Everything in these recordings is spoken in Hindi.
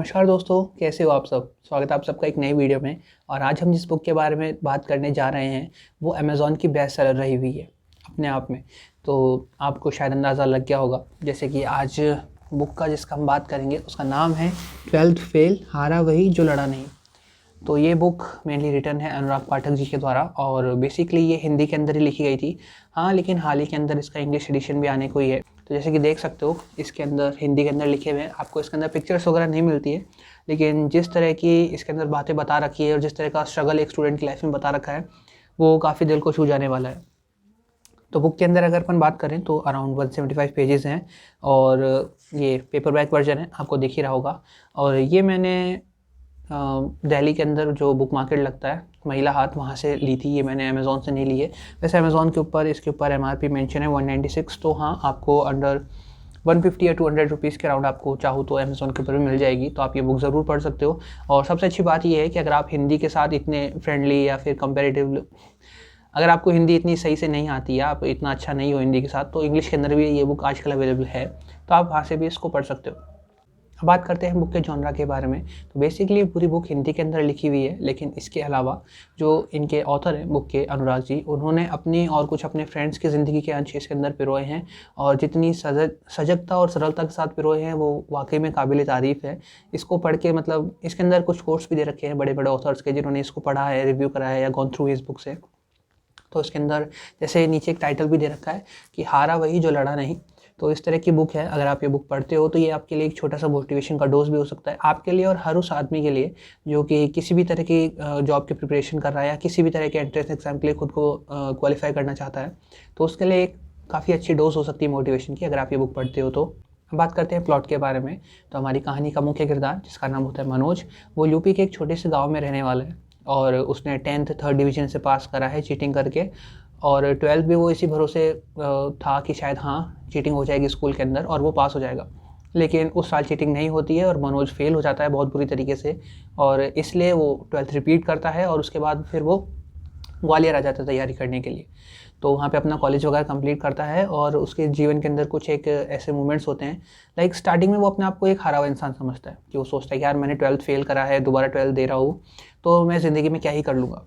नमस्कार दोस्तों, कैसे हो आप सब। स्वागत है आप सबका एक नई वीडियो में। और आज हम जिस बुक के बारे में बात करने जा रहे हैं वो अमेज़ॉन की बेस्ट सेलर रही हुई है अपने आप में। तो आपको शायद अंदाज़ा लग गया होगा, जैसे कि आज बुक का जिसका हम बात करेंगे उसका नाम है 12th फेल, हारा वही जो लड़ा नहीं। तो ये बुक मेनली रिटन है अनुराग पाठक जी के द्वारा और बेसिकली ये हिंदी के अंदर ही लिखी गई थी। हाँ, लेकिन हाल ही के अंदर इसका इंग्लिश एडिशन भी आने को ही है। तो जैसे कि देख सकते हो इसके अंदर हिंदी के अंदर लिखे हुए हैं, आपको इसके अंदर पिक्चर्स वगैरह नहीं मिलती है, लेकिन जिस तरह की इसके अंदर बातें बता रखी है और जिस तरह का स्ट्रगल एक स्टूडेंट की लाइफ में बता रखा है वो काफ़ी दिल को छू जाने वाला है। तो बुक के अंदर अगर अपन बात करें तो अराउंड 175 पेजेस हैं और ये पेपर बैक वर्जन है, आपको दिख ही रहा होगा। और ये मैंने दिल्ली के अंदर जो बुक मार्केट लगता है महिला हाट, वहाँ से ली थी। ये मैंने अमेज़ॉन से नहीं ली है। वैसे अमेज़ॉन के ऊपर इसके ऊपर MRP मेंशन है 196, तो हाँ आपको अंडर 150 या 200 रुपीज़ के अराउंड आपको चाहो तो अमेज़ॉन के ऊपर भी मिल जाएगी। तो आप ये बुक ज़रूर पढ़ सकते हो। और सबसे अच्छी बात ये है कि अगर आप हिंदी के साथ इतने फ्रेंडली या फिर कंपेरेटिव, अगर आपको हिंदी इतनी सही से नहीं आती है, आप इतना अच्छा नहीं हो हिंदी के साथ, तो इंग्लिश के अंदर भी ये बुक आजकल अवेलेबल है, तो आप वहाँ से भी इसको पढ़ सकते हो। अब बात करते हैं बुक के जॉनरा के बारे में। तो बेसिकली पूरी बुक हिंदी के अंदर लिखी हुई है, लेकिन इसके अलावा जो इनके ऑथर हैं बुक के, अनुराग जी, उन्होंने अपनी और कुछ अपने फ्रेंड्स की ज़िंदगी के अंश इसके अंदर पिरोए हैं। और जितनी सजगता और सरलता के साथ पिरोए हैं वो वाकई में काबिल तारीफ़ है। इसको पढ़ के मतलब इसके अंदर कुछ कोट्स भी दे रखे हैं बड़े बड़े ऑथर्स के, जिन्होंने इसको पढ़ा है, रिव्यू करा है या गॉन थ्रू इस बुक से। तो इसके अंदर जैसे नीचे एक टाइटल भी दे रखा है कि हारा वही जो लड़ा नहीं। तो इस तरह की बुक है। अगर आप ये बुक पढ़ते हो तो ये आपके लिए एक छोटा सा मोटिवेशन का डोज भी हो सकता है, आपके लिए और हर उस आदमी के लिए जो कि किसी भी तरह की जॉब की प्रिपरेशन कर रहा है या किसी भी तरह के एंट्रेंस एग्जाम के लिए खुद को क्वालिफाई करना चाहता है। तो उसके लिए एक काफ़ी अच्छी डोज हो सकती है मोटिवेशन की, अगर आप ये बुक पढ़ते हो तो। अब बात करते हैं प्लॉट के बारे में। तो हमारी कहानी का मुख्य किरदार, जिसका नाम होता है मनोज, वो यूपी के एक छोटे से गाँव में रहने वाला है और उसने 10th 3rd डिवीज़न से पास करा है चीटिंग करके। और 12th भी वो इसी भरोसे था कि शायद हाँ चीटिंग हो जाएगी स्कूल के अंदर और वो पास हो जाएगा। लेकिन उस साल चीटिंग नहीं होती है और मनोज फेल हो जाता है बहुत बुरी तरीके से, और इसलिए वो 12th रिपीट करता है और उसके बाद फिर वो ग्वालियर आ जाता है तैयारी करने के लिए। तो वहाँ पे अपना कॉलेज वगैरह कंप्लीट करता है और उसके जीवन के अंदर कुछ एक ऐसे मोमेंट्स होते हैं, लाइक स्टार्टिंग में वो अपने आप को एक हारा हुआ इंसान समझता है कि वो सोचता है कि यार मैंने 12th फेल करा है, दोबारा 12th दे रहा हूँ, तो मैं ज़िंदगी में क्या ही कर लूँगा।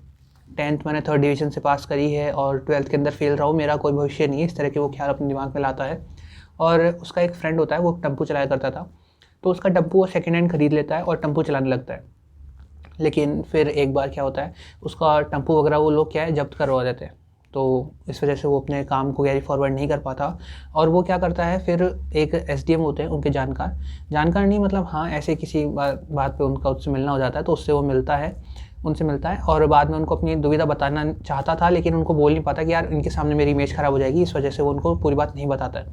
10th मैंने 3rd डिवीज़न से पास करी है और 12th के अंदर फेल रहा हूँ, मेरा कोई भविष्य नहीं है, इस तरह के वो ख्याल अपने दिमाग में लाता है। और उसका एक फ्रेंड होता है, वो टेम्पो चलाया करता था, तो उसका टेम्पो वो सेकेंड हैंड खरीद लेता है और टेम्पो चलाने लगता है। लेकिन फिर एक बार क्या होता है, उसका टेम्पो वगैरह वो लोग क्या है जब्त करवा देते हैं। तो इस वजह से वो अपने काम को कैरी फॉरवर्ड नहीं कर पाता और वो क्या करता है, फिर एक SDM होते हैं उनके जानकार नहीं, मतलब हाँ ऐसे किसी बात पे उनका उससे मिलना हो जाता है, तो उससे वो उनसे मिलता है और बाद में उनको अपनी दुविधा बताना चाहता था, लेकिन उनको बोल नहीं पाता कि यार इनके सामने मेरी इमेज ख़राब हो जाएगी, इस वजह से वो उनको पूरी बात नहीं बताता है।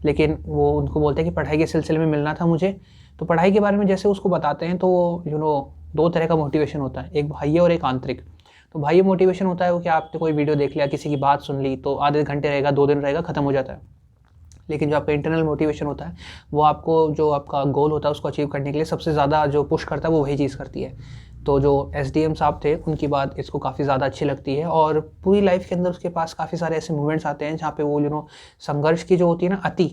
लेकिन वो उनको बोलते हैं कि पढ़ाई के सिलसिले में मिलना था मुझे। तो पढ़ाई के बारे में जैसे उसको बताते हैं तो दो तरह का मोटिवेशन होता है, एक बाह्य और एक आंतरिक। तो बाह्य मोटिवेशन होता है वो कि आपने कोई वीडियो देख लिया, किसी की बात सुन ली, तो आधे घंटे रहेगा, 2 दिन रहेगा, ख़त्म हो जाता है। लेकिन जो आपका इंटरनल मोटिवेशन होता है वो आपको जो आपका गोल होता है उसको अचीव करने के लिए सबसे ज़्यादा जो पुश करता है वो वही चीज़ करती है। तो जो SDM साहब थे उनकी बात इसको काफ़ी ज़्यादा अच्छी लगती है और पूरी लाइफ के अंदर उसके पास काफ़ी सारे ऐसे मोमेंट्स आते हैं जहाँ पे वो संघर्ष की जो होती है ना अति,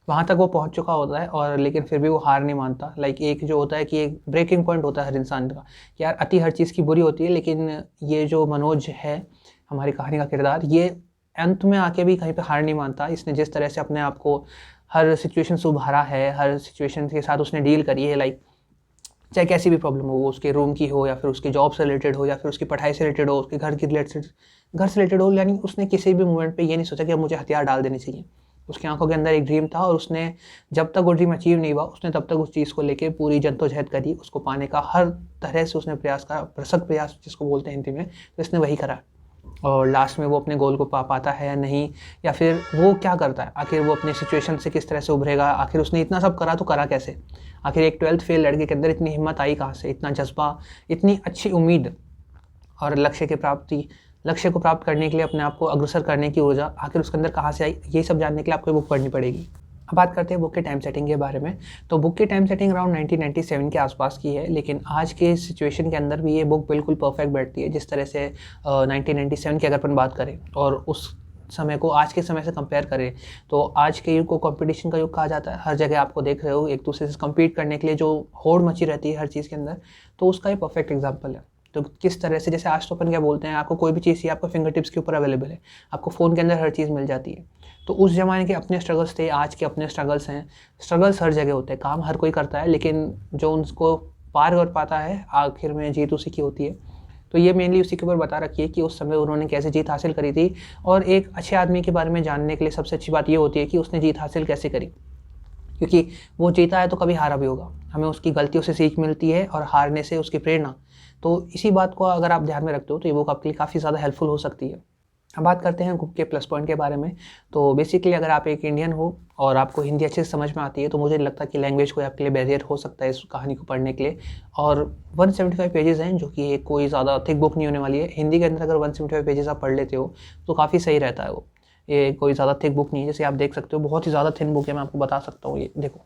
वहाँ तक वो पहुँच चुका होता है और लेकिन फिर भी वो हार नहीं मानता। लाइक एक जो होता है कि एक ब्रेकिंग पॉइंट होता है हर इंसान का कि यार अति हर चीज़ की बुरी होती है, लेकिन ये जो मनोज है हमारी कहानी का किरदार, ये अंत में आके भी कहीं पे हार नहीं मानता। इसने जिस तरह से अपने आप को हर सिचुएशन से उभारा है, हर सिचुएशन के साथ उसने डील करी है, लाइक चाहे कैसी भी प्रॉब्लम हो, वो उसके रूम की हो या फिर उसकी जॉब से रिलेटेड हो या फिर उसकी पढ़ाई से रिलेटेड हो, उसके घर से रिलेटेड हो, यानी उसने किसी भी मोमेंट पे ये नहीं सोचा कि अब मुझे हथियार डाल देने चाहिए। उसकी आंखों के अंदर एक ड्रीम था और उसने जब तक वो ड्रीम अचीव नहीं हुआ उसने तब तक उस चीज़ को लेके पूरी जद्दोजहद करी, उसको पाने का हर तरह से उसने प्रयास करा, भरसक प्रयास जिसको बोलते हैं हिंदी में, तो इसने वही करा। और लास्ट में वो अपने गोल को पा पाता है या नहीं, या फिर वो क्या करता है, आखिर वो अपने सिचुएशन से किस तरह से उभरेगा, आखिर उसने इतना सब करा तो करा कैसे, आखिर एक 12th फेल लड़के के अंदर इतनी हिम्मत आई कहाँ से, इतना जज्बा, इतनी अच्छी उम्मीद और लक्ष्य को प्राप्त करने के लिए अपने आप को अग्रसर करने की ऊर्जा आखिर उसके अंदर कहाँ से आई, ये सब जानने के लिए आपको बुक पढ़नी पड़ेगी। अब बात करते हैं बुक के टाइम सेटिंग के बारे में। तो बुक की टाइम सेटिंग अराउंड 1997 के आसपास की है, लेकिन आज के सिचुएशन के अंदर भी ये बुक बिल्कुल परफेक्ट बैठती है। जिस तरह से 1997 की अगर अपन बात करें और उस समय को आज के समय से कंपेयर करें तो आज के युग को कंपटीशन का युग कहा जाता है। हर जगह आपको देख रहे हो एक दूसरे से कम्पीट करने के लिए जो होड़ मची रहती है हर चीज़ के अंदर, तो उसका ये परफेक्ट एग्जाम्पल है। तो किस तरह से, जैसे आज तो अपन क्या बोलते हैं, आपको कोई भी चीज़ चाहिए आपको फिंगर टिप्स के ऊपर अवेलेबल है, आपको फ़ोन के अंदर हर चीज़ मिल जाती है। तो उस ज़माने के अपने स्ट्रगल्स थे, आज के अपने स्ट्रगल्स हैं। स्ट्रगल्स हर जगह होते हैं, काम हर कोई करता है, लेकिन जो उनको पार कर पाता है आखिर में जीत उसी की होती है। तो ये मेनली उसी के ऊपर बता रखी है कि उस समय उन्होंने कैसे जीत हासिल करी थी। और एक अच्छे आदमी के बारे में जानने के लिए सबसे अच्छी बात ये होती है कि उसने जीत हासिल कैसे करी, क्योंकि वो जीता है तो कभी हारा भी होगा। हमें उसकी गलतियों से सीख मिलती है और हारने से उसकी प्रेरणा। तो इसी बात को अगर आप ध्यान में रखते हो तो ये बुक आपके लिए काफ़ी ज़्यादा हेल्पफुल हो सकती है। अब बात करते हैं बुक के प्लस पॉइंट के बारे में। तो बेसिकली अगर आप एक इंडियन हो और आपको हिंदी अच्छे से समझ में आती है तो मुझे नहीं लगता कि लैंग्वेज कोई आपके लिए बैरियर हो सकता है इस कहानी को पढ़ने के लिए। और 175 पेजेस हैं, जो कि एक कोई ज़्यादा थिक बुक नहीं होने वाली है। हिंदी के अंदर अगर 175 पेजेस आप पढ़ लेते हो तो काफ़ी सही रहता है वो। ये कोई ज़्यादा थिक बुक नहीं है, जैसे आप देख सकते हो बहुत ही ज़्यादा थिन बुक है। मैं आपको बता सकता हूँ, ये देखो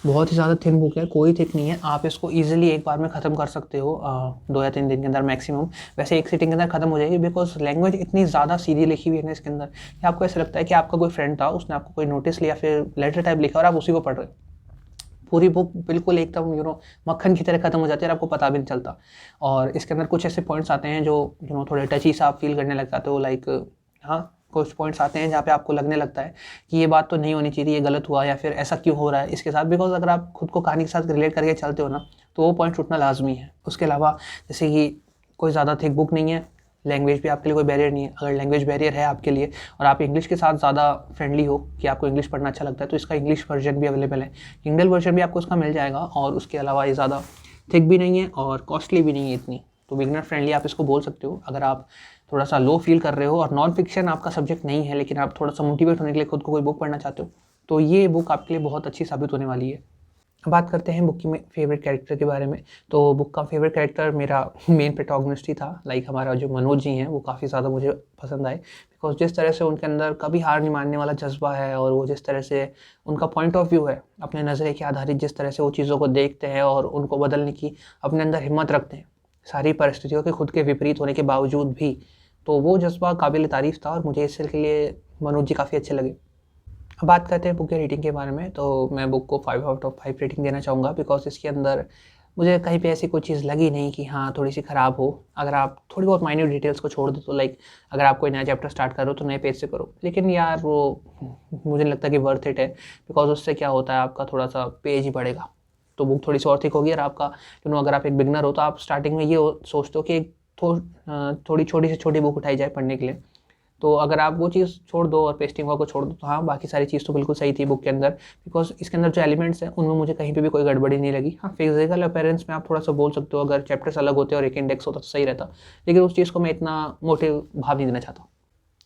बहुत ही ज़्यादा थिन बुक है, कोई थिक नहीं है। आप इसको ईजिली एक बार में ख़त्म कर सकते हो 2 या 3 दिन के अंदर मैक्सिमम। वैसे एक सीटिंग के अंदर ख़त्म हो जाएगी, बिकॉज लैंग्वेज इतनी ज़्यादा सीधी लिखी हुई है ना इसके अंदर कि आपको ऐसा लगता है कि आपका कोई फ्रेंड था, उसने आपको कोई नोटिस लिया फिर लेटर टाइप लिखा और आप उसी को पढ़ रहे हो। पूरी बुक बिल्कुल एकदम मक्खन की तरह ख़त्म हो जाती है और आपको पता भी नहीं चलता। और इसके अंदर कुछ ऐसे पॉइंट्स आते हैं जो थोड़े टची सा आप फील करने लग जाते हो। लाइक हाँ, कुछ पॉइंट्स आते हैं जहाँ पे आपको लगने लगता है कि ये बात तो नहीं होनी चाहिए, ये गलत हुआ, या फिर ऐसा क्यों हो रहा है इसके साथ। बिकॉज अगर आप खुद को कहानी के साथ रिलेट करके चलते हो ना तो वो पॉइंट्स उठना लाजमी है। उसके अलावा जैसे कि कोई ज़्यादा थिक बुक नहीं है, लैंग्वेज भी आपके लिए कोई बैरियर नहीं है। अगर लैंग्वेज बैरियर है आपके लिए और आप इंग्लिश के साथ ज़्यादा फ्रेंडली हो कि आपको इंग्लिश पढ़ना अच्छा लगता है, तो इसका इंग्लिश वर्जन भी अवेलेबल है। किंडल वर्जन भी आपको उसका मिल जाएगा। और उसके अलावा ये ज़्यादा थिक भी नहीं है और कॉस्टली भी नहीं है इतनी, तो बिगनर फ्रेंडली आप इसको बोल सकते हो। अगर आप थोड़ा सा लो फील कर रहे हो और नॉन फिक्शन आपका सब्जेक्ट नहीं है, लेकिन आप थोड़ा सा मोटिवेट होने के लिए खुद को कोई बुक पढ़ना चाहते हो, तो ये बुक आपके लिए बहुत अच्छी साबित होने वाली है। अब बात करते हैं बुक की फेवरेट कैरेक्टर के बारे में। तो बुक का फेवरेट कैरेक्टर मेरा मेन प्रोटैगनिस्ट ही था। लाइक हमारा जो मनोज जी हैं वो काफ़ी ज़्यादा मुझे पसंद आए, बिकॉज जिस तरह से उनके अंदर कभी हार नहीं मानने वाला जज्बा है और वो जिस तरह से उनका पॉइंट ऑफ व्यू है, अपने नज़रिए के आधारित जिस तरह से वो चीज़ों को देखते हैं और उनको बदलने की अपने अंदर हिम्मत रखते हैं सारी परिस्थितियों के खुद के विपरीत होने के बावजूद भी, तो वो जज्बा काबिल तारीफ़ था और मुझे इसलिए मनोज जी काफ़ी अच्छे लगे। अब बात करते हैं बुक के रेटिंग के बारे में। तो मैं बुक को 5/5 रेटिंग देना चाहूँगा, बिकॉज इसके अंदर मुझे कहीं पे ऐसी कोई चीज़ लगी नहीं कि हाँ थोड़ी सी ख़राब हो। अगर आप थोड़ी बहुत माइन्यूट डिटेल्स को छोड़ दो तो लाइक अगर आप कोई नया चैप्टर स्टार्ट करो तो नए पेज से करो, लेकिन यार वो मुझे नहीं लगता कि वर्थ इट है। बिकॉज उससे क्या होता है, आपका थोड़ा सा पेज ही बढ़ेगा तो बुक थोड़ी सी और थिक होगी। और आपका अगर आप एक बिगनर हो तो आप स्टार्टिंग में ये सोचते हो कि थोड़ी छोटी से छोटी बुक उठाई जाए पढ़ने के लिए। तो अगर आप वो चीज़ छोड़ दो और पेस्टिंग वर्क को छोड़ दो तो हाँ बाकी सारी चीज़ तो बिल्कुल सही थी बुक के अंदर। बिकॉज इसके अंदर जो एलिमेंट्स हैं उनमें मुझे कहीं पे भी कोई गड़बड़ी नहीं लगी। हाँ, फिजिकल अपीयरेंस में आप थोड़ा सा बोल सकते हो, अगर चैप्टर्स अलग होते और एक इंडेक्स होता तो सही रहता, लेकिन उस चीज़ को मैं इतना मोटिव भाव नहीं देना चाहता।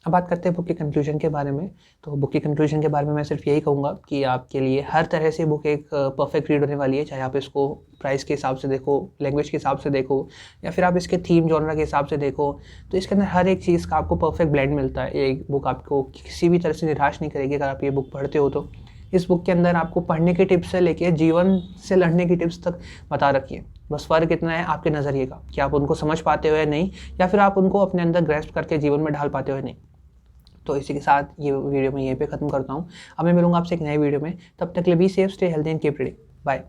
अब बात करते हैं बुक के कंक्लूजन के बारे में। तो बुक के कंक्लूजन के बारे में मैं सिर्फ यही कहूँगा कि आपके लिए हर तरह से बुक एक परफेक्ट रीड होने वाली है, चाहे आप इसको प्राइस के हिसाब से देखो, लैंग्वेज के हिसाब से देखो, या फिर आप इसके थीम जॉनरा के हिसाब से देखो। तो इसके अंदर हर एक चीज़ का आपको परफेक्ट ब्लेंड मिलता है। एक बुक आपको किसी भी तरह से निराश नहीं करेगी अगर आप ये बुक पढ़ते हो तो। इस बुक के अंदर आपको पढ़ने के टिप्स से लेके जीवन से लड़ने की टिप्स तक बता रखी है। बस फ़र्क इतना है आपके नज़रिए का कि आप उनको समझ पाते हो या नहीं, या फिर आप उनको अपने अंदर ग्रैस्प करके जीवन में ढाल पाते हो या नहीं। तो इसी के साथ ये वीडियो मैं यहीं पे ख़त्म करता हूँ। अब मैं मिलूँगा आपसे एक नए वीडियो में, तब तक के लिए be safe, stay healthy and keep reading. Bye.